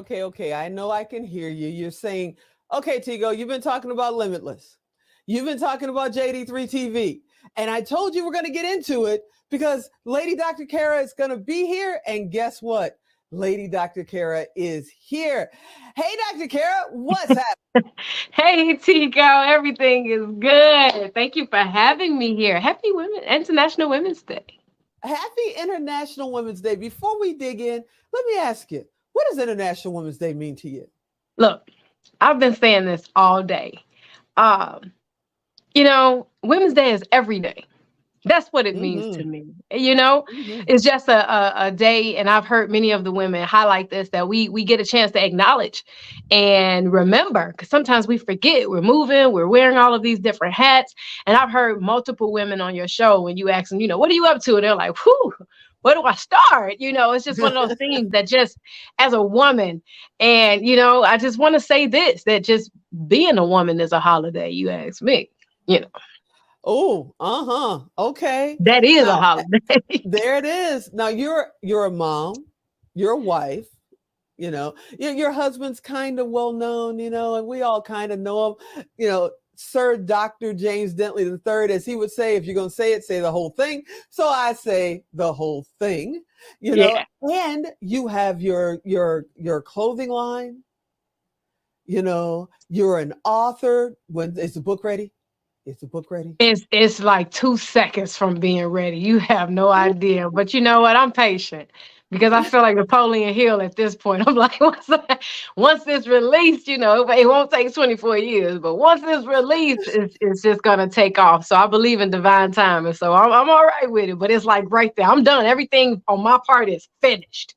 Okay. I know I can hear you. You're saying, okay, Tigo, you've been talking about Limitless. You've been talking about JD3 TV. And I told you we're going to get into it because Lady Dr. Kara is going to be here. And guess what? Lady Dr. Kara is here. Hey, Dr. Kara, what's happening? Hey, Tico, everything is good. Thank you for having me here. Happy International Women's Day. Happy International Women's Day. Before we dig in, let me ask you, what does International Women's Day mean to you? Look, I've been saying this all day. Women's Day is every day. That's what it means to me. It's just a day, and I've heard many of the women highlight this, that we get a chance to acknowledge and remember, because sometimes we forget. We're moving, we're wearing all of these different hats, and I've heard multiple women on your show when you ask them, what are you up to? And they're like, whew, where do I start? It's just one of those things that just, as a woman, and, I just want to say this, that just being a woman is a holiday, you ask me, Oh, okay. That is a holiday. There it is. Now you're a mom, you're a wife, your husband's kind of well known, and we all kind of know him, Sir Dr. James Dentley III, as he would say, if you're going to say it, say the whole thing. So I say the whole thing, and you have your clothing line, you're an author. When is the book ready? Is the book ready? It's like 2 seconds from being ready. You have no idea. But you know what? I'm patient because I feel like Napoleon Hill at this point. I'm like, once it's released, it won't take 24 years. But once it's released, it's just going to take off. So I believe in divine timing. So I'm all right with it. But it's like right there. I'm done. Everything on my part is finished.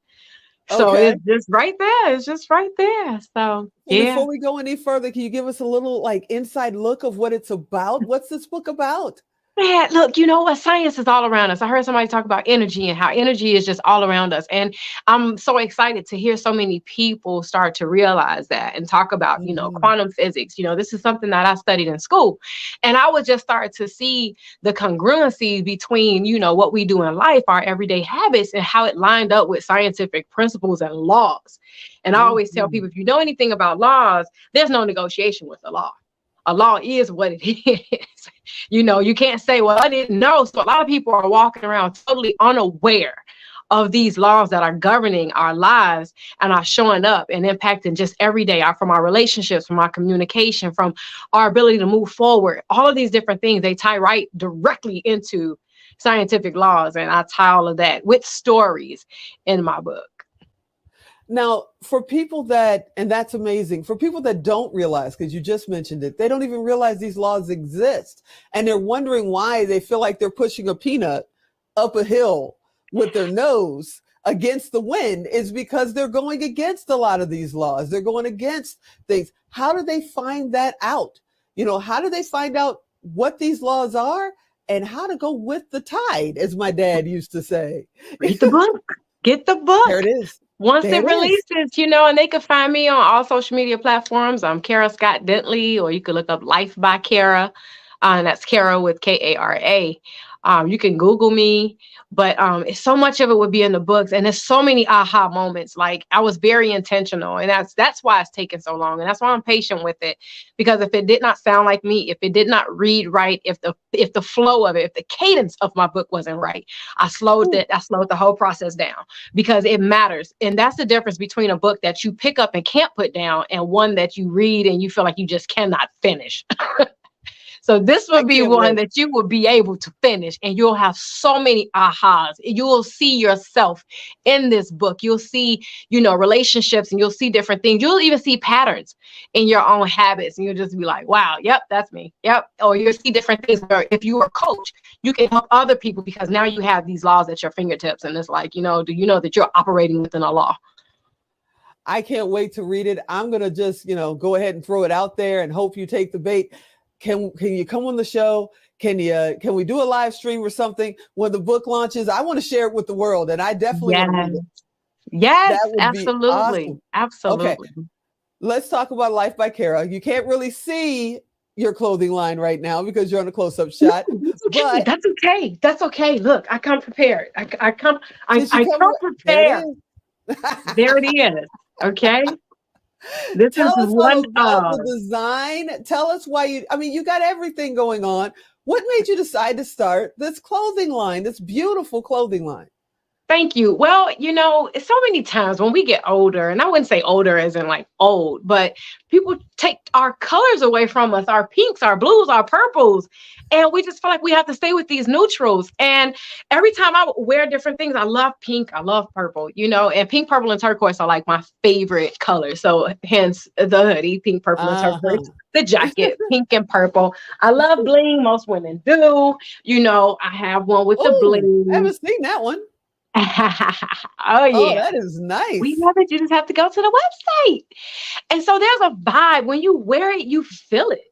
So It's just right there. It's just right there. So yeah. Before we go any further, can you give us a little inside look of what it's about? What's this book about? Man, look, you know what? Science is all around us. I heard somebody talk about energy and how energy is just all around us. And I'm so excited to hear so many people start to realize that and talk about, quantum physics. This is something that I studied in school. And I would just start to see the congruency between, what we do in life, our everyday habits, and how it lined up with scientific principles and laws. And I always tell people, if you know anything about laws, there's no negotiation with the law. A law is what it is. You can't say, well, I didn't know. So a lot of people are walking around totally unaware of these laws that are governing our lives and are showing up and impacting just every day, from our relationships, from our communication, from our ability to move forward. All of these different things, they tie right directly into scientific laws. And I tie all of that with stories in my book. Now, for people and that's amazing, for people that don't realize, because you just mentioned it, they don't even realize these laws exist. And they're wondering why they feel like they're pushing a peanut up a hill with their nose against the wind, is because they're going against a lot of these laws. They're going against things. How do they find that out? How do they find out what these laws are and how to go with the tide, as my dad used to say? Read the book. Get the book. There it is. Once it releases, and they can find me on all social media platforms. I'm Kara Scott Dentley, or you can look up Life by Kara. And that's Kara with Kara. You can Google me, but so much of it would be in the books, and there's so many aha moments. Like, I was very intentional, and that's why it's taken so long, and that's why I'm patient with it. Because if it did not sound like me, if it did not read right, if the flow of it, if the cadence of my book wasn't right, I slowed the whole process down, because it matters. And that's the difference between a book that you pick up and can't put down and one that you read and you feel like you just cannot finish. So this I will be can't one wait. that you will be able to finish, and you'll have so many ahas. You will see yourself in this book. You'll see, relationships, and you'll see different things. You'll even see patterns in your own habits, and you'll just be like, wow, yep, that's me. Yep. Or you'll see different things where if you are a coach, you can help other people because now you have these laws at your fingertips. And it's like, do you know that you're operating within a law? I can't wait to read it. I'm gonna just, go ahead and throw it out there and hope you take the bait. Can you come on the show? Can we do a live stream or something when the book launches? I want to share it with the world, and I definitely want to read Yes. it. Yes, That would be absolutely. awesome. Okay, Absolutely. let's talk about Life by Kara. You can't really see your clothing line right now because you're on a close-up shot, That's okay. but That's okay. That's okay. Look, I come prepared. I come since you I come, come there it prepared. is. There it is. Okay. This is Tell us one all about the design. Tell us why you got everything going on. What made you decide to start this clothing line, this beautiful clothing line? Thank you. Well, so many times when we get older, and I wouldn't say older as in like old, but people take our colors away from us, our pinks, our blues, our purples. And we just feel like we have to stay with these neutrals. And every time I wear different things, I love pink, I love purple, and pink, purple, and turquoise are like my favorite colors. So hence the hoodie, pink, purple, and turquoise. The jacket, pink and purple. I love bling. Most women do. I have one with the Oh, I bling. haven't seen that one. Oh Oh, yeah. that is We nice. love it. You just have to go to the website. And so there's a vibe. When you wear it, you feel it.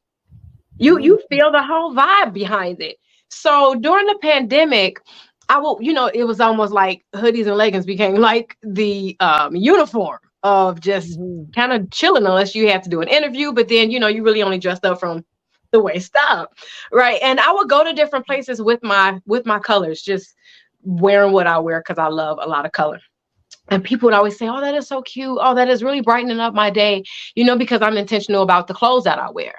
You feel the whole vibe behind it. So during the pandemic, it was almost like hoodies and leggings became like the uniform of just kind of chilling unless you have to do an interview. But then, you really only dressed up from the waist up. Right. And I would go to different places with my colors, just wearing what I wear because I love a lot of color. And people would always say, oh, that is so cute. Oh, that is really brightening up my day, because I'm intentional about the clothes that I wear.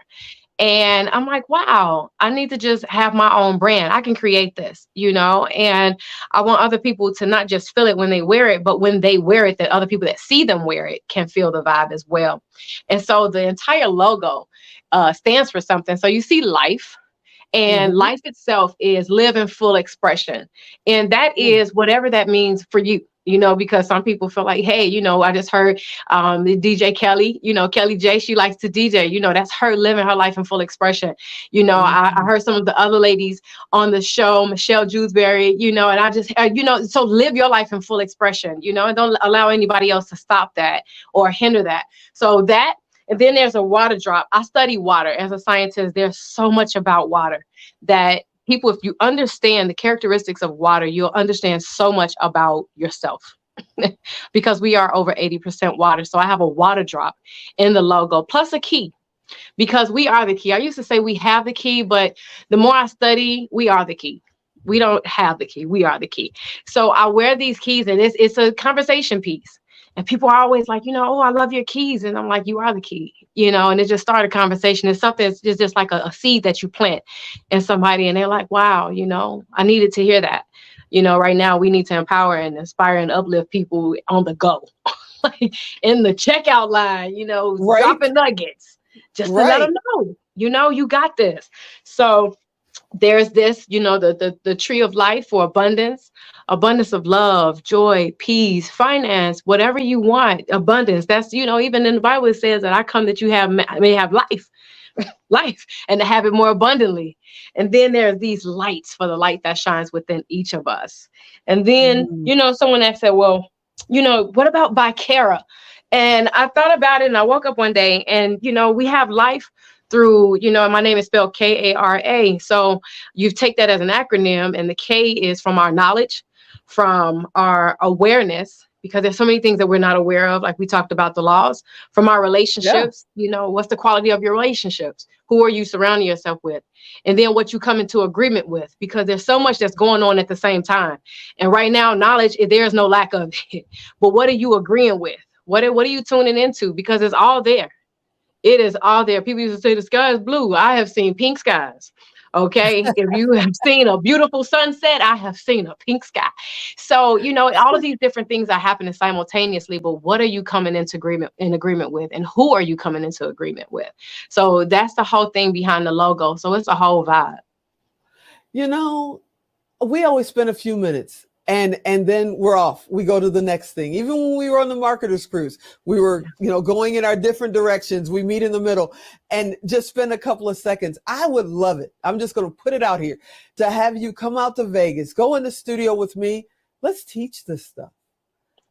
And I'm like, wow, I need to just have my own brand. I can create this, and I want other people to not just feel it when they wear it, but when they wear it, that other people that see them wear it can feel the vibe as well. And so the entire logo stands for something. So you see life. And life itself is live in full expression. And that is whatever that means for you, because some people feel like, hey, I just heard the DJ Kelly, Kelly J, she likes to DJ, that's her living her life in full expression. I heard some of the other ladies on the show, Michelle Jewsbury, and I just, so live your life in full expression, and don't allow anybody else to stop that or hinder that. So that. And then there's a water drop. I study water as a scientist. There's so much about water that people, if you understand the characteristics of water, you'll understand so much about yourself because we are over 80% water. So I have a water drop in the logo plus a key because we are the key. I used to say we have the key, but the more I study, we are the key. We don't have the key. We are the key. So I wear these keys and it's a conversation piece. And people are always like, oh, I love your keys. And I'm like, you are the key, and it just started a conversation. It's something, it's just like a seed that you plant in somebody. And they're like, wow, I needed to hear that. Right now we need to empower and inspire and uplift people on the go, like in the checkout line, dropping nuggets just to let them know, you got this. So there's this, the tree of life for abundance of love, joy, peace, finance, whatever you want, abundance. That's, even in the Bible, it says that I come that you may have life and to have it more abundantly. And then there's these lights for the light that shines within each of us. And then, someone that said, well, what about by Kara? And I thought about it and I woke up one day and, we have life through, my name is spelled Kara. So you take that as an acronym, and the K is from our knowledge, from our awareness, because there's so many things that we're not aware of. Like we talked about the laws, from our relationships, what's the quality of your relationships? Who are you surrounding yourself with? And then what you come into agreement with, because there's so much that's going on at the same time. And right now, knowledge, there's no lack of it. But what are you agreeing with? What are you tuning into? Because it's all there. It is all there. People used to say the sky is blue. I have seen pink skies. Okay. If you have seen a beautiful sunset, I have seen a pink sky. So, all of these different things are happening simultaneously, but what are you coming into agreement with? And who are you coming into agreement with? So that's the whole thing behind the logo. So it's a whole vibe. We always spend a few minutes and then we're off. We go to the next thing. Even when we were on the marketers cruise, we were, going in our different directions. We meet in the middle and just spend a couple of seconds. I would love it. I'm just going to put it out here to have you come out to Vegas, go in the studio with me. Let's teach this stuff.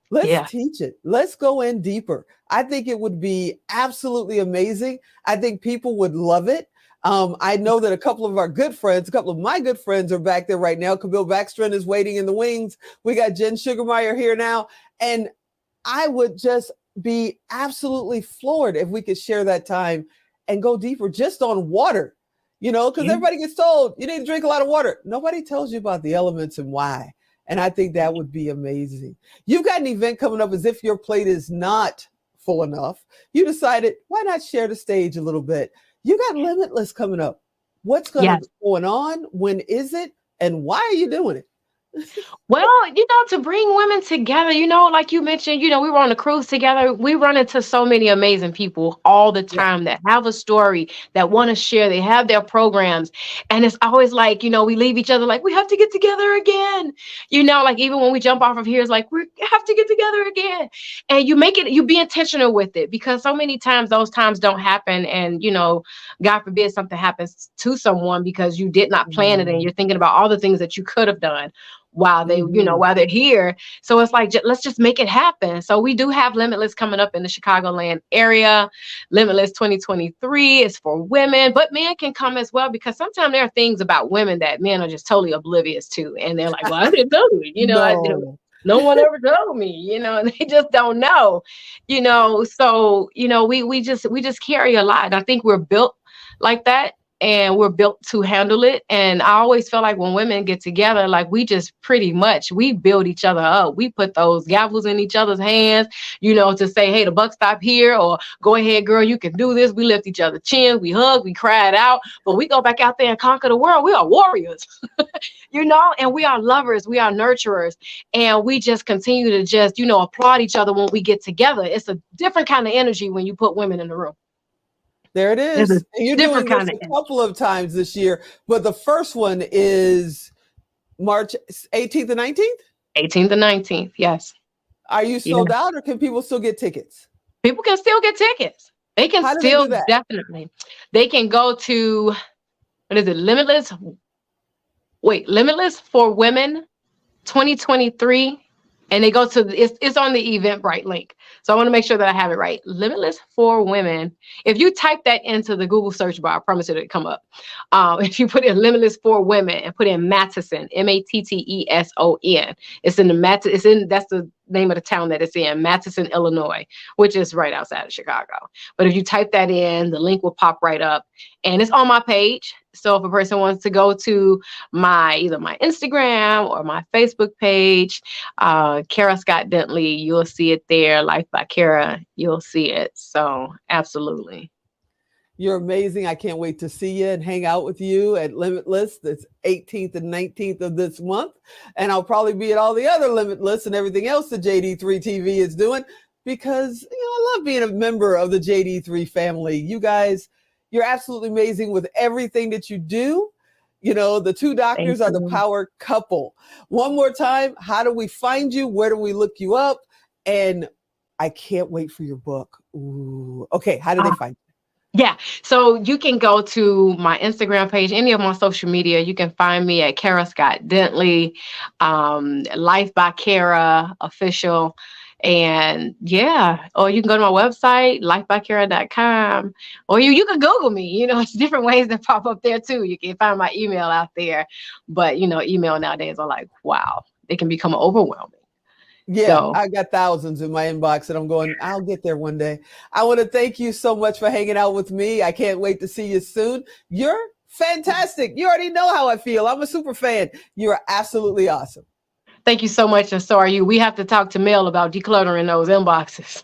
Let's teach it. Let's go in deeper. I think it would be absolutely amazing. I think people would love it. I know that a couple of my good friends are back there right now. Camille Backstrand is waiting in the wings. We got Jen Sugarmeyer here now. And I would just be absolutely floored if we could share that time and go deeper just on water, because everybody gets told you need to drink a lot of water. Nobody tells you about the elements and why. And I think that would be amazing. You've got an event coming up as if your plate is not full enough. You decided, why not share the stage a little bit? You got Limitless coming up. What's going on? When is it? And why are you doing it? Well, to bring women together, like you mentioned, we were on a cruise together. We run into so many amazing people all the time that have a story, that want to share. They have their programs. And it's always like, we leave each other like, we have to get together again. Like even when we jump off of here, it's like, we have to get together again. And you be intentional with it, because so many times those times don't happen. And, God forbid something happens to someone because you did not plan it and you're thinking about all the things that you could have done while they're here. So it's like, let's just make it happen. So we do have Limitless coming up in the Chicagoland area. Limitless 2023 is for women, but men can come as well, because sometimes there are things about women that men are just totally oblivious to. And they're like, well, I didn't know you, no one ever told me, and they just don't know, so, we just carry a lot. And I think we're built like that. And we're built to handle it. And I always feel like when women get together, like we just we build each other up. We put those gavels in each other's hands, to say, hey, the buck stop here, or go ahead, girl, you can do this. We lift each other's chins, we hug, we cry it out, but we go back out there and conquer the world. We are warriors, and we are lovers, we are nurturers. And we just continue to just, applaud each other when we get together. It's a different kind of energy when you put women in the room. There it is. And you're doing this a couple of times this year, but the first one is March 18th and 19th? 18th and 19th, yes. Are you sold out, or can people still get tickets? People can still get tickets. They can still definitely. They can go to, what is it, Limitless for Women 2023. And they go to, it's on the Eventbrite link. So I want to make sure that I have it right. Limitless for Women. If you type that into the Google search bar, I promise it'll come up. If you put in Limitless for Women and put in Matteson, Matteson, that's the name of the town that it's in, Matteson, Illinois, which is right outside of Chicago. But if you type that in, the link will pop right up, and it's on my page. So if a person wants to go to either my Instagram or my Facebook page, Kara Scott Dentley, you'll see it there. Life by Kara, you'll see it. So absolutely. You're amazing. I can't wait to see you and hang out with you at Limitless. That's 18th and 19th of this month. And I'll probably be at all the other Limitless and everything else that JD3 TV is doing, because, I love being a member of the JD3 family. You guys, you're absolutely amazing with everything that you do. The two doctors are the power couple. One more time, how do we find you? Where do we look you up? And I can't wait for your book. Ooh. Okay, how do they find you? Yeah. So you can go to my Instagram page, any of my social media. You can find me at Kara Scott Dentley, Life by Kara official. And or you can go to my website, lifebykara.com, or you can Google me. It's different ways that pop up there too. You can find my email out there, but email nowadays are like, wow, they can become overwhelming. Yeah, so I got thousands in my inbox, and I'm going, I'll get there one day. I want to thank you so much for hanging out with me. I can't wait to see you soon. You're fantastic. You already know how I feel. I'm a super fan. You're absolutely awesome. Thank you so much, and so are you. We have to talk to Mel about decluttering those inboxes.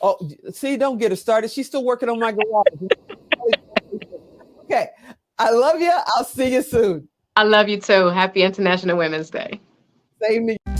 Oh, see, don't get her started. She's still working on my garage. Okay. I love you. I'll see you soon. I love you too. Happy International Women's Day. Same to you.